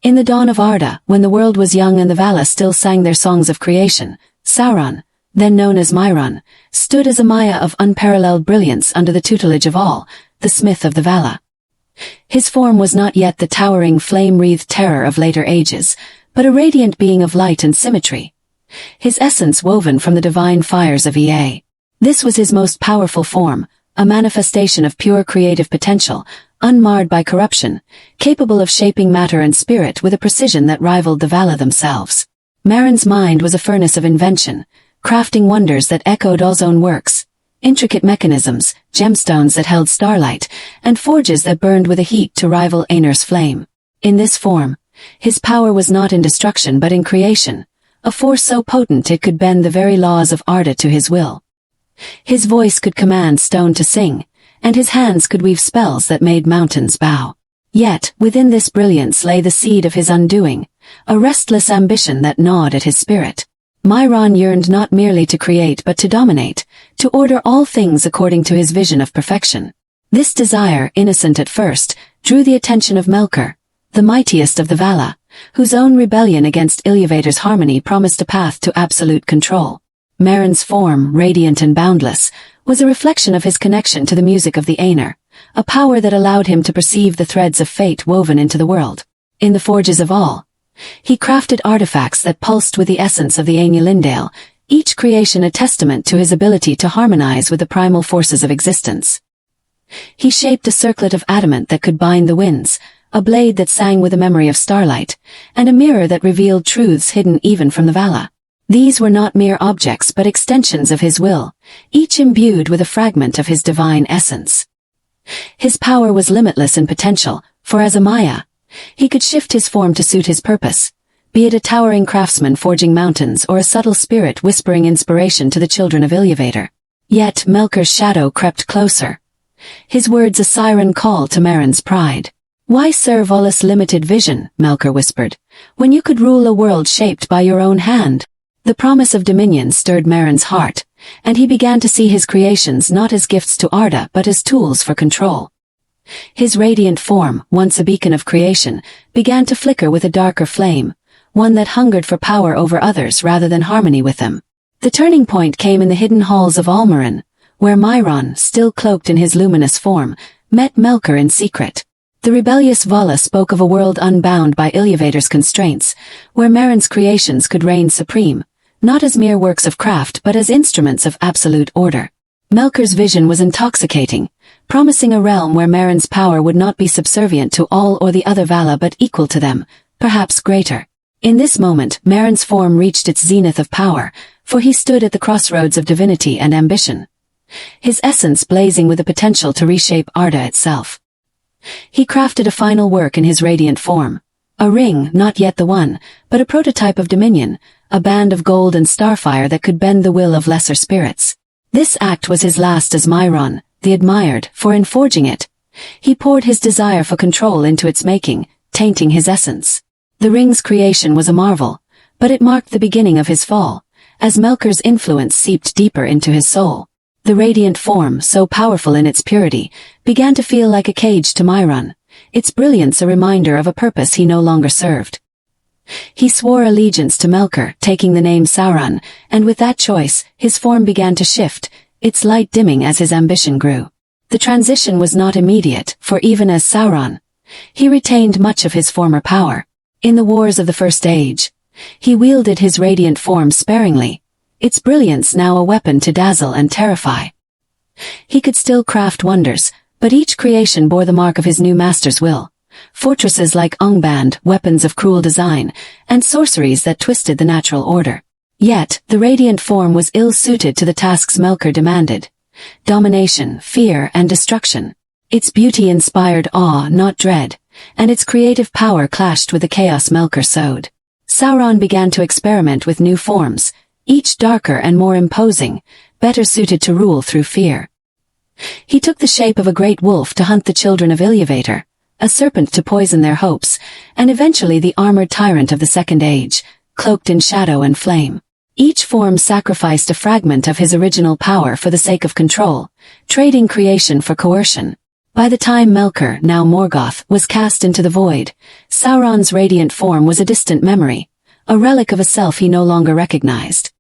In the dawn of Arda, when the world was young and the Vala still sang their songs of creation, Sauron, then known as Mairon, stood as a Maya of unparalleled brilliance under the tutelage of Aulë, the smith of the Vala. His form was not yet the towering flame-wreathed terror of later ages, but a radiant being of light and symmetry. His essence woven from the divine fires of Ea. This was his most powerful form, a manifestation of pure creative potential, unmarred by corruption, capable of shaping matter and spirit with a precision that rivaled the Vala themselves. Mairon's mind was a furnace of invention, crafting wonders that echoed Aulë's own works, intricate mechanisms, gemstones that held starlight, and forges that burned with a heat to rival Ainur's flame. In this form, his power was not in destruction but in creation, a force so potent it could bend the very laws of Arda to his will. His voice could command stone to sing, and his hands could weave spells that made mountains bow. Yet, within this brilliance lay the seed of his undoing, a restless ambition that gnawed at his spirit. Mairon yearned not merely to create but to dominate, to order all things according to his vision of perfection. This desire, innocent at first, drew the attention of Melkor, the mightiest of the Vala, whose own rebellion against Iluvatar's harmony promised a path to absolute control. Mairon's form, radiant and boundless, was a reflection of his connection to the music of the Ainur, a power that allowed him to perceive the threads of fate woven into the world. In the forges of Aulë, he crafted artifacts that pulsed with the essence of the Ainulindale, each creation a testament to his ability to harmonize with the primal forces of existence. He shaped a circlet of adamant that could bind the winds, a blade that sang with the memory of starlight, and a mirror that revealed truths hidden even from the Vala. These were not mere objects but extensions of his will, each imbued with a fragment of his divine essence. His power was limitless in potential, for as a Maya, he could shift his form to suit his purpose, be it a towering craftsman forging mountains or a subtle spirit whispering inspiration to the children of Iluvatar. Yet Melkor's shadow crept closer, his words a siren call to Mairon's pride. "Why serve Aulë's limited vision," Melkor whispered, "when you could rule a world shaped by your own hand?" The promise of dominion stirred Mairon's heart, and he began to see his creations not as gifts to Arda but as tools for control. His radiant form, once a beacon of creation, began to flicker with a darker flame, one that hungered for power over others rather than harmony with them. The turning point came in the hidden halls of Almarin, where Mairon, still cloaked in his luminous form, met Melkor in secret. The rebellious Vala spoke of a world unbound by Iluvatar's constraints, where Mairon's creations could reign supreme, not as mere works of craft but as instruments of absolute order. Melkor's vision was intoxicating, promising a realm where Mairon's power would not be subservient to all or the other Vala but equal to them, perhaps greater. In this moment, Mairon's form reached its zenith of power, for he stood at the crossroads of divinity and ambition, his essence blazing with the potential to reshape Arda itself. He crafted a final work in his radiant form, a ring, not yet the one, but a prototype of dominion, a band of gold and starfire that could bend the will of lesser spirits. This act was his last as Mairon, the admired, for in forging it, he poured his desire for control into its making, tainting his essence. The ring's creation was a marvel, but it marked the beginning of his fall, as Melkor's influence seeped deeper into his soul. The radiant form, so powerful in its purity, began to feel like a cage to Mairon, its brilliance a reminder of a purpose he no longer served. He swore allegiance to Melkor, taking the name Sauron, and with that choice, his form began to shift, its light dimming as his ambition grew. The transition was not immediate, for even as Sauron, he retained much of his former power. In the wars of the First Age, he wielded his radiant form sparingly, its brilliance now a weapon to dazzle and terrify. He could still craft wonders, but each creation bore the mark of his new master's will. Fortresses like Ungband, weapons of cruel design, and sorceries that twisted the natural order. Yet, the radiant form was ill-suited to the tasks Melkor demanded: domination, fear, and destruction. Its beauty inspired awe, not dread, and its creative power clashed with the chaos Melkor sowed. Sauron began to experiment with new forms, each darker and more imposing, better suited to rule through fear. He took the shape of a great wolf to hunt the children of Iluvatar, a serpent to poison their hopes, and eventually the armored tyrant of the Second Age, cloaked in shadow and flame. Each form sacrificed a fragment of his original power for the sake of control, trading creation for coercion. By the time Melkor, now Morgoth, was cast into the void, Sauron's radiant form was a distant memory, a relic of a self he no longer recognized.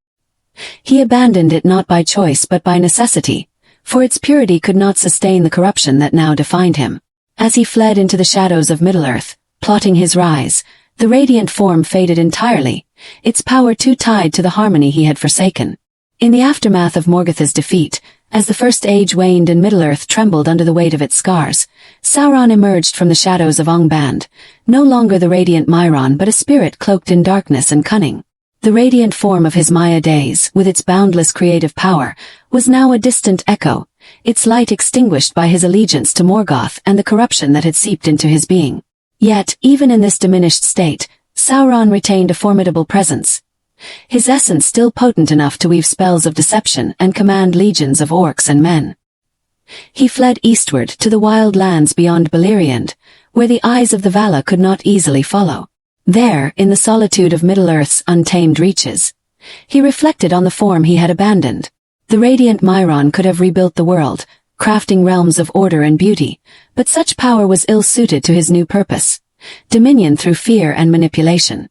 He abandoned it not by choice but by necessity, for its purity could not sustain the corruption that now defined him. As he fled into the shadows of Middle-earth, plotting his rise, the radiant form faded entirely, its power too tied to the harmony he had forsaken. In the aftermath of Morgoth's defeat, as the First Age waned and Middle-earth trembled under the weight of its scars, Sauron emerged from the shadows of Angband, no longer the radiant Mairon but a spirit cloaked in darkness and cunning. The radiant form of his Maya days, with its boundless creative power, was now a distant echo, its light extinguished by his allegiance to Morgoth and the corruption that had seeped into his being. Yet, even in this diminished state, Sauron retained a formidable presence. His essence still potent enough to weave spells of deception and command legions of orcs and men. He fled eastward to the wild lands beyond Beleriand, where the eyes of the Vala could not easily follow. There, in the solitude of Middle-earth's untamed reaches, he reflected on the form he had abandoned. The radiant Mairon could have rebuilt the world, crafting realms of order and beauty, but such power was ill-suited to his new purpose, dominion through fear and manipulation.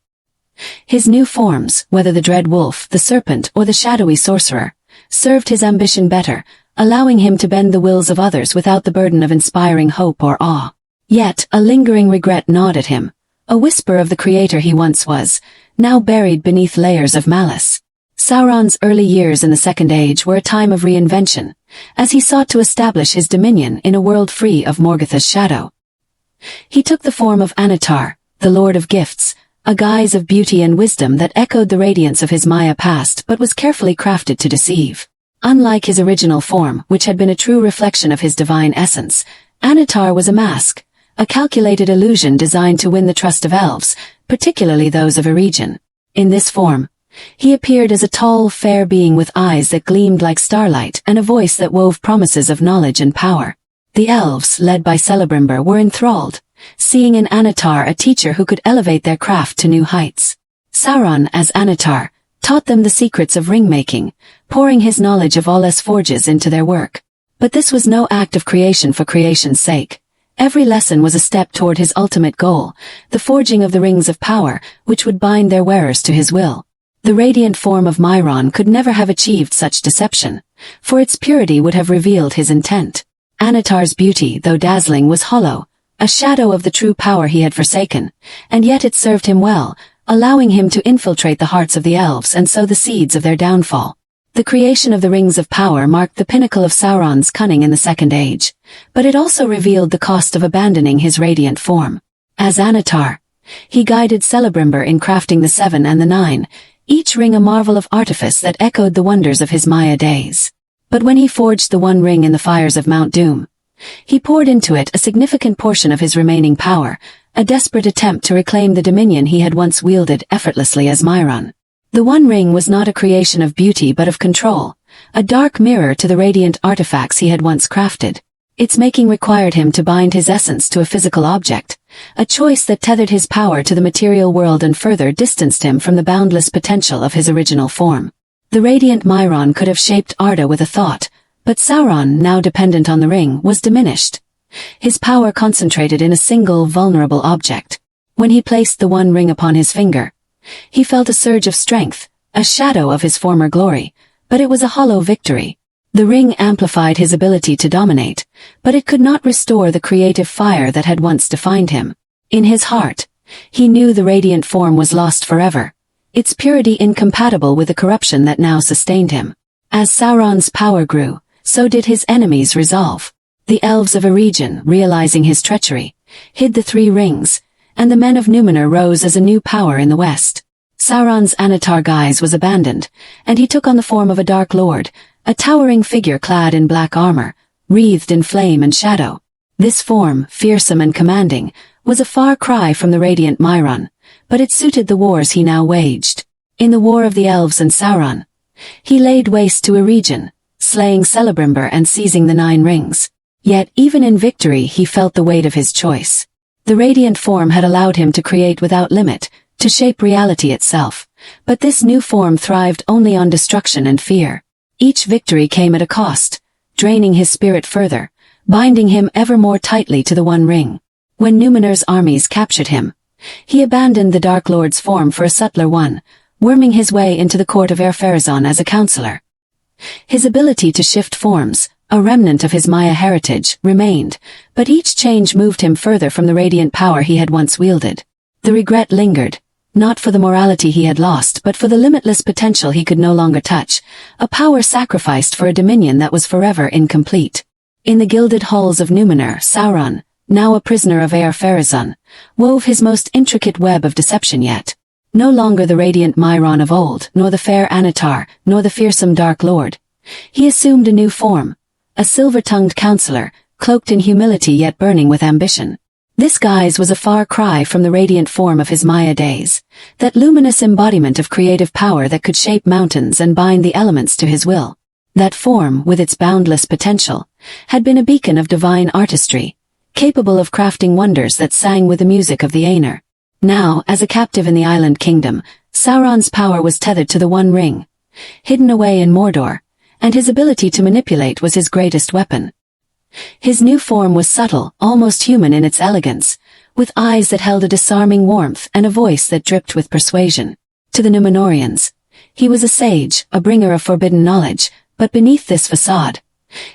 His new forms, whether the dread wolf, the serpent, or the shadowy sorcerer, served his ambition better, allowing him to bend the wills of others without the burden of inspiring hope or awe. Yet, a lingering regret gnawed at him, a whisper of the creator he once was, now buried beneath layers of malice. Sauron's early years in the Second Age were a time of reinvention, as he sought to establish his dominion in a world free of Morgoth's shadow. He took the form of Annatar, the Lord of Gifts, a guise of beauty and wisdom that echoed the radiance of his Maya past but was carefully crafted to deceive. Unlike his original form, which had been a true reflection of his divine essence, Annatar was a mask, a calculated illusion designed to win the trust of elves, particularly those of Eregion. In this form, he appeared as a tall, fair being with eyes that gleamed like starlight and a voice that wove promises of knowledge and power. The elves, led by Celebrimbor, were enthralled, seeing in Annatar a teacher who could elevate their craft to new heights. Sauron, as Annatar, taught them the secrets of ring-making, pouring his knowledge of Aulë's forges into their work. But this was no act of creation for creation's sake. Every lesson was a step toward his ultimate goal, the forging of the rings of power, which would bind their wearers to his will. The radiant form of Mairon could never have achieved such deception, for its purity would have revealed his intent. Annatar's beauty, though dazzling, was hollow, a shadow of the true power he had forsaken, and yet it served him well, allowing him to infiltrate the hearts of the elves and sow the seeds of their downfall. The creation of the Rings of Power marked the pinnacle of Sauron's cunning in the Second Age, but it also revealed the cost of abandoning his radiant form. As Annatar, he guided Celebrimbor in crafting the Seven and the Nine, each ring a marvel of artifice that echoed the wonders of his Maya days. But when he forged the One Ring in the fires of Mount Doom, he poured into it a significant portion of his remaining power, a desperate attempt to reclaim the dominion he had once wielded effortlessly as Mairon. The One Ring was not a creation of beauty but of control, a dark mirror to the radiant artifacts he had once crafted. Its making required him to bind his essence to a physical object, a choice that tethered his power to the material world and further distanced him from the boundless potential of his original form. The radiant Mairon could have shaped Arda with a thought, but Sauron, now dependent on the ring, was diminished. His power concentrated in a single, vulnerable object. When he placed the One Ring upon his finger, he felt a surge of strength, a shadow of his former glory, but it was a hollow victory. The ring amplified his ability to dominate, but it could not restore the creative fire that had once defined him. In his heart, he knew the radiant form was lost forever, its purity incompatible with the corruption that now sustained him. As Sauron's power grew, so did his enemies' resolve. The elves of Eregion, realizing his treachery, hid the three rings, and the men of Numenor rose as a new power in the west. Sauron's Annatar guise was abandoned, and he took on the form of a Dark Lord, a towering figure clad in black armor, wreathed in flame and shadow. This form, fearsome and commanding, was a far cry from the radiant Mairon, but it suited the wars he now waged. In the War of the Elves and Sauron, he laid waste to Eregion, slaying Celebrimbor and seizing the Nine Rings. Yet, even in victory, he felt the weight of his choice. The radiant form had allowed him to create without limit, to shape reality itself, but this new form thrived only on destruction and fear. Each victory came at a cost, draining his spirit further, binding him ever more tightly to the One Ring. When Numenor's armies captured him, he abandoned the Dark Lord's form for a subtler one, worming his way into the court of Ar-Pharazôn as a counselor. His ability to shift forms, a remnant of his Maya heritage, remained, but each change moved him further from the radiant power he had once wielded. The regret lingered, not for the morality he had lost but for the limitless potential he could no longer touch, a power sacrificed for a dominion that was forever incomplete. In the gilded halls of Numenor, Sauron, now a prisoner of Ar-Pharazôn, wove his most intricate web of deception yet. No longer the radiant Mairon of old, nor the fair Annatar, nor the fearsome Dark Lord. He assumed a new form, a silver-tongued counselor, cloaked in humility yet burning with ambition. This guise was a far cry from the radiant form of his Maya days, that luminous embodiment of creative power that could shape mountains and bind the elements to his will. That form, with its boundless potential, had been a beacon of divine artistry, capable of crafting wonders that sang with the music of the Aenir. Now, as a captive in the island kingdom, Sauron's power was tethered to the One Ring, hidden away in Mordor, and his ability to manipulate was his greatest weapon. His new form was subtle, almost human in its elegance, with eyes that held a disarming warmth and a voice that dripped with persuasion. To the Númenóreans, he was a sage, a bringer of forbidden knowledge, but beneath this facade,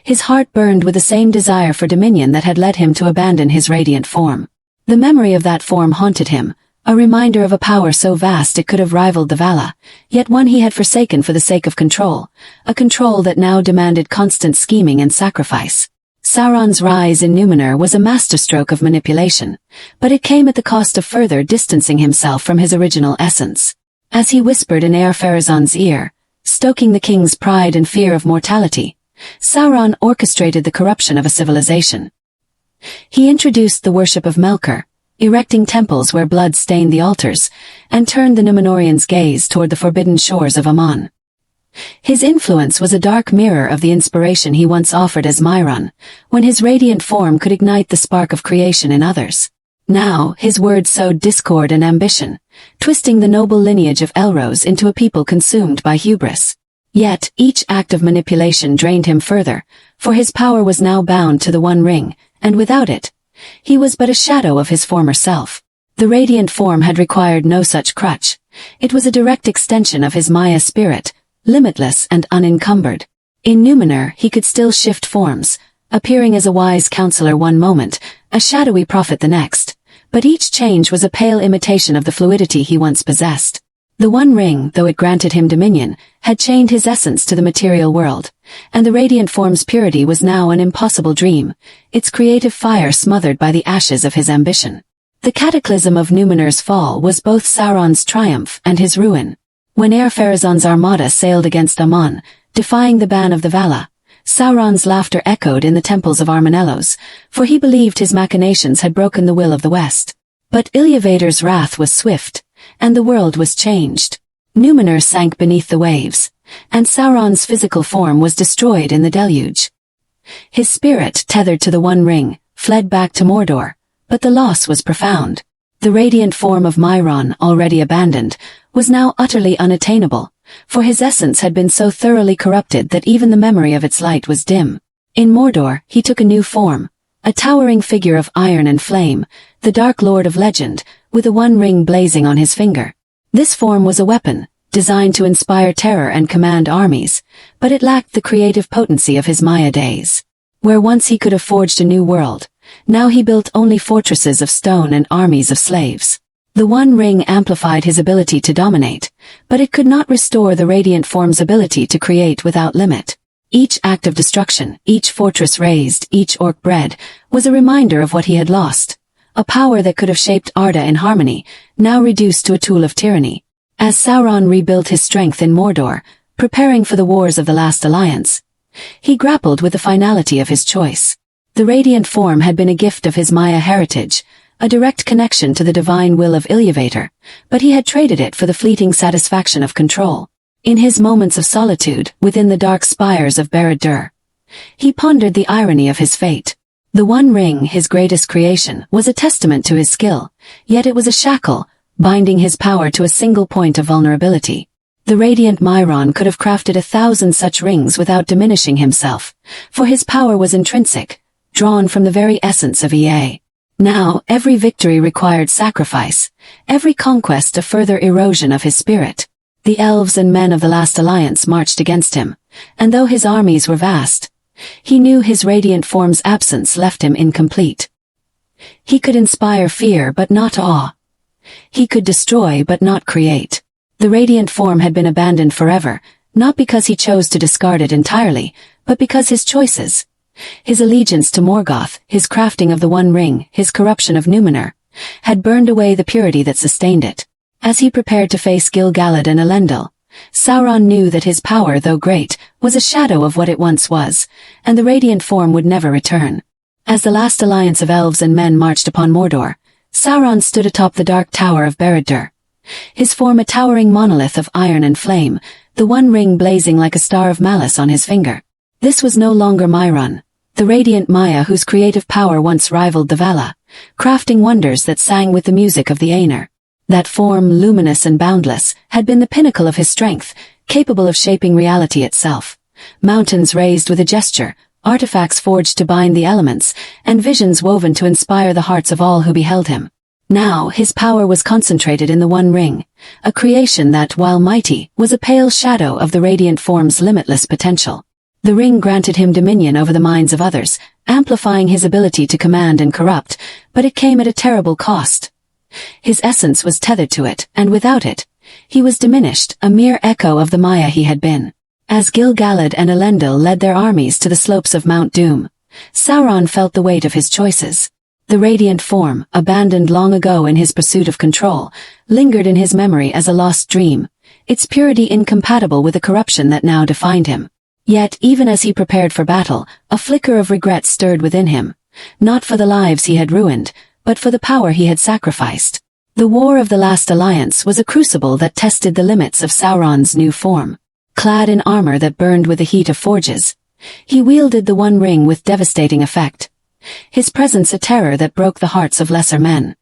his heart burned with the same desire for dominion that had led him to abandon his radiant form. The memory of that form haunted him, a reminder of a power so vast it could have rivaled the Vala, yet one he had forsaken for the sake of control, a control that now demanded constant scheming and sacrifice. Sauron's rise in Numenor was a masterstroke of manipulation, but it came at the cost of further distancing himself from his original essence. As he whispered in Ar-Pharazôn's ear, stoking the king's pride and fear of mortality, Sauron orchestrated the corruption of a civilization. He introduced the worship of Melkor, erecting temples where blood stained the altars, and turned the Númenóreans' gaze toward the forbidden shores of Aman. His influence was a dark mirror of the inspiration he once offered as Mairon, when his radiant form could ignite the spark of creation in others. Now, his words sowed discord and ambition, twisting the noble lineage of Elros into a people consumed by hubris. Yet, each act of manipulation drained him further, for his power was now bound to the One Ring, and without it, he was but a shadow of his former self. The radiant form had required no such crutch. It was a direct extension of his Maya spirit, limitless and unencumbered. In Numenor, he could still shift forms, appearing as a wise counselor one moment, a shadowy prophet the next, but each change was a pale imitation of the fluidity he once possessed. The One Ring, though it granted him dominion, had chained his essence to the material world, and the radiant form's purity was now an impossible dream, its creative fire smothered by the ashes of his ambition. The cataclysm of Numenor's fall was both Sauron's triumph and his ruin. When Ar-Pharazôn's armada sailed against Aman, defying the ban of the Vala, Sauron's laughter echoed in the temples of Armanelos, for he believed his machinations had broken the will of the West. But Iluvatar's wrath was swift, and the world was changed. Numenor sank beneath the waves, and Sauron's physical form was destroyed in the deluge. His spirit, tethered to the One Ring, fled back to Mordor, but the loss was profound. The radiant form of Mairon, already abandoned, was now utterly unattainable, for his essence had been so thoroughly corrupted that even the memory of its light was dim. In Mordor, he took a new form, a towering figure of iron and flame, the Dark Lord of legend, with the One Ring blazing on his finger. This form was a weapon, designed to inspire terror and command armies, but it lacked the creative potency of his Maya days. Where once he could have forged a new world, now he built only fortresses of stone and armies of slaves. The One Ring amplified his ability to dominate, but it could not restore the radiant form's ability to create without limit. Each act of destruction, each fortress razed, each orc bred, was a reminder of what he had lost. A power that could have shaped Arda in harmony, now reduced to a tool of tyranny. As Sauron rebuilt his strength in Mordor, preparing for the wars of the Last Alliance, he grappled with the finality of his choice. The radiant form had been a gift of his Maya heritage, a direct connection to the divine will of Iluvatar, but he had traded it for the fleeting satisfaction of control. In his moments of solitude, within the dark spires of Barad-dûr, he pondered the irony of his fate. The One Ring, his greatest creation, was a testament to his skill, yet it was a shackle, binding his power to a single point of vulnerability. The radiant Mairon could have crafted 1,000 such rings without diminishing himself, for his power was intrinsic, drawn from the very essence of Ea. Now, every victory required sacrifice, every conquest a further erosion of his spirit. The elves and men of the last alliance marched against him, and though his armies were vast, he knew his radiant form's absence left him incomplete. He could inspire fear but not awe. He could destroy but not create. The radiant form had been abandoned forever, not because he chose to discard it entirely, but because his choices, his allegiance to Morgoth, his crafting of the One Ring, his corruption of Numenor, had burned away the purity that sustained it. As he prepared to face Gil-galad and Elendil, Sauron knew that his power, though great, was a shadow of what it once was, and the radiant form would never return. As the last alliance of elves and men marched upon Mordor, Sauron stood atop the dark tower of Barad-dûr, his form a towering monolith of iron and flame, the One Ring blazing like a star of malice on his finger. This was no longer Mairon, the radiant Maya whose creative power once rivaled the Vala, crafting wonders that sang with the music of the Aenir. That form, luminous and boundless, had been the pinnacle of his strength, capable of shaping reality itself. Mountains raised with a gesture, artifacts forged to bind the elements, and visions woven to inspire the hearts of all who beheld him. Now, his power was concentrated in the One Ring, a creation that, while mighty, was a pale shadow of the radiant form's limitless potential. The ring granted him dominion over the minds of others, amplifying his ability to command and corrupt, but it came at a terrible cost. His essence was tethered to it, and without it, he was diminished, a mere echo of the Maya he had been. As Gil-galad and Elendil led their armies to the slopes of Mount Doom, Sauron felt the weight of his choices. The radiant form, abandoned long ago in his pursuit of control, lingered in his memory as a lost dream, its purity incompatible with the corruption that now defined him. Yet, even as he prepared for battle, a flicker of regret stirred within him, not for the lives he had ruined, but for the power he had sacrificed. The War of the Last Alliance was a crucible that tested the limits of Sauron's new form. Clad in armor that burned with the heat of forges, he wielded the One Ring with devastating effect, his presence a terror that broke the hearts of lesser men.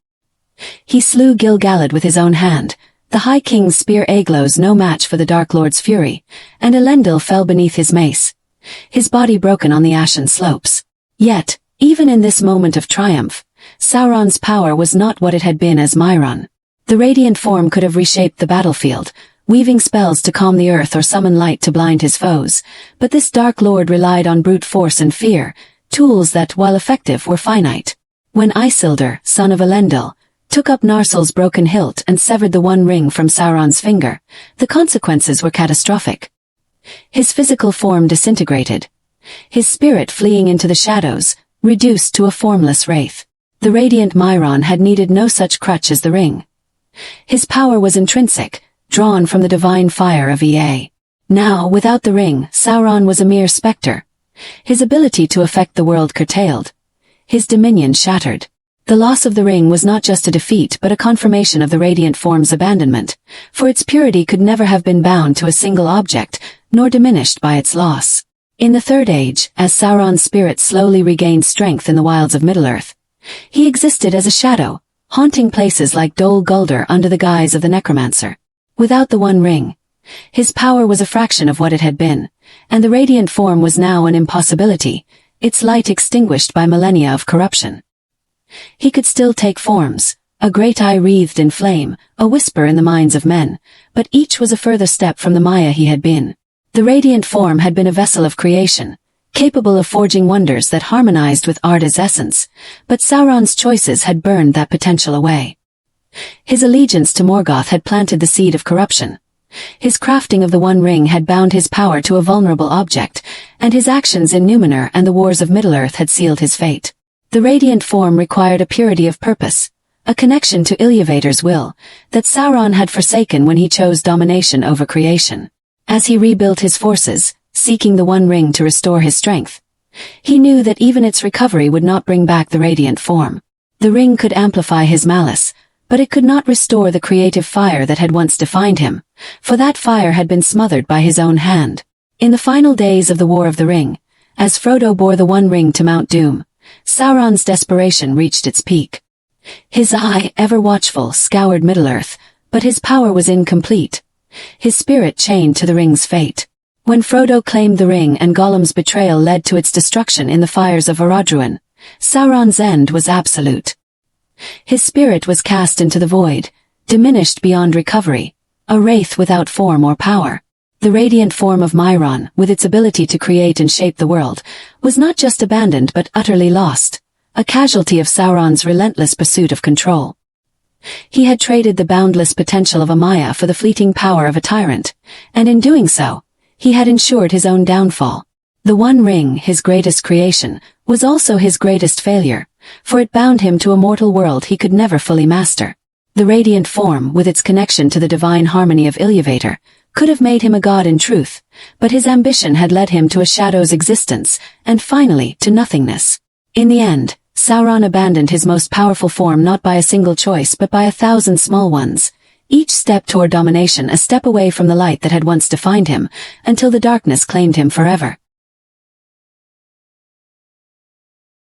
He slew Gil-galad with his own hand, the High King's spear Aeglos no match for the Dark Lord's fury, and Elendil fell beneath his mace, his body broken on the ashen slopes. Yet, even in this moment of triumph, Sauron's power was not what it had been as Mairon. The radiant form could have reshaped the battlefield, weaving spells to calm the earth or summon light to blind his foes, but this Dark Lord relied on brute force and fear, tools that, while effective, were finite. When Isildur, son of Elendil, took up Narsil's broken hilt and severed the One Ring from Sauron's finger, the consequences were catastrophic. His physical form disintegrated, his spirit fleeing into the shadows, reduced to a formless wraith. The radiant Mairon had needed no such crutch as the ring. His power was intrinsic, drawn from the divine fire of Ea. Now, without the ring, Sauron was a mere specter, his ability to affect the world curtailed, his dominion shattered. The loss of the ring was not just a defeat but a confirmation of the radiant form's abandonment, for its purity could never have been bound to a single object, nor diminished by its loss. In the Third Age, as Sauron's spirit slowly regained strength in the wilds of Middle-earth, he existed as a shadow, haunting places like Dol Guldur under the guise of the necromancer. Without the One Ring, his power was a fraction of what it had been, and the radiant form was now an impossibility, its light extinguished by millennia of corruption. He could still take forms, a great eye wreathed in flame, a whisper in the minds of men, but each was a further step from the Maya he had been. The radiant form had been a vessel of creation, capable of forging wonders that harmonized with Arda's essence, but Sauron's choices had burned that potential away. His allegiance to Morgoth had planted the seed of corruption. His crafting of the One Ring had bound his power to a vulnerable object, and his actions in Numenor and the wars of Middle-earth had sealed his fate. The radiant form required a purity of purpose, a connection to Iluvatar's will, that Sauron had forsaken when he chose domination over creation. As he rebuilt his forces, seeking the One Ring to restore his strength, he knew that even its recovery would not bring back the radiant form. The ring could amplify his malice, but it could not restore the creative fire that had once defined him, for that fire had been smothered by his own hand. In the final days of the War of the Ring, as Frodo bore the One Ring to Mount Doom, Sauron's desperation reached its peak. His eye, ever watchful, scoured Middle-earth, but his power was incomplete, his spirit chained to the ring's fate. When Frodo claimed the ring and Gollum's betrayal led to its destruction in the fires of Eredruin, Sauron's end was absolute. His spirit was cast into the void, diminished beyond recovery, a wraith without form or power. The radiant form of Mairon, with its ability to create and shape the world, was not just abandoned but utterly lost, a casualty of Sauron's relentless pursuit of control. He had traded the boundless potential of a Maya for the fleeting power of a tyrant, and in doing so, he had ensured his own downfall. The One Ring, his greatest creation, was also his greatest failure, for it bound him to a mortal world he could never fully master. The radiant form, with its connection to the divine harmony of Iluvatar, could have made him a god in truth, but his ambition had led him to a shadow's existence, and finally to nothingness. In the end, Sauron abandoned his most powerful form not by a single choice but by 1,000 small ones, each step toward domination a step away from the light that had once defined him, until the darkness claimed him forever.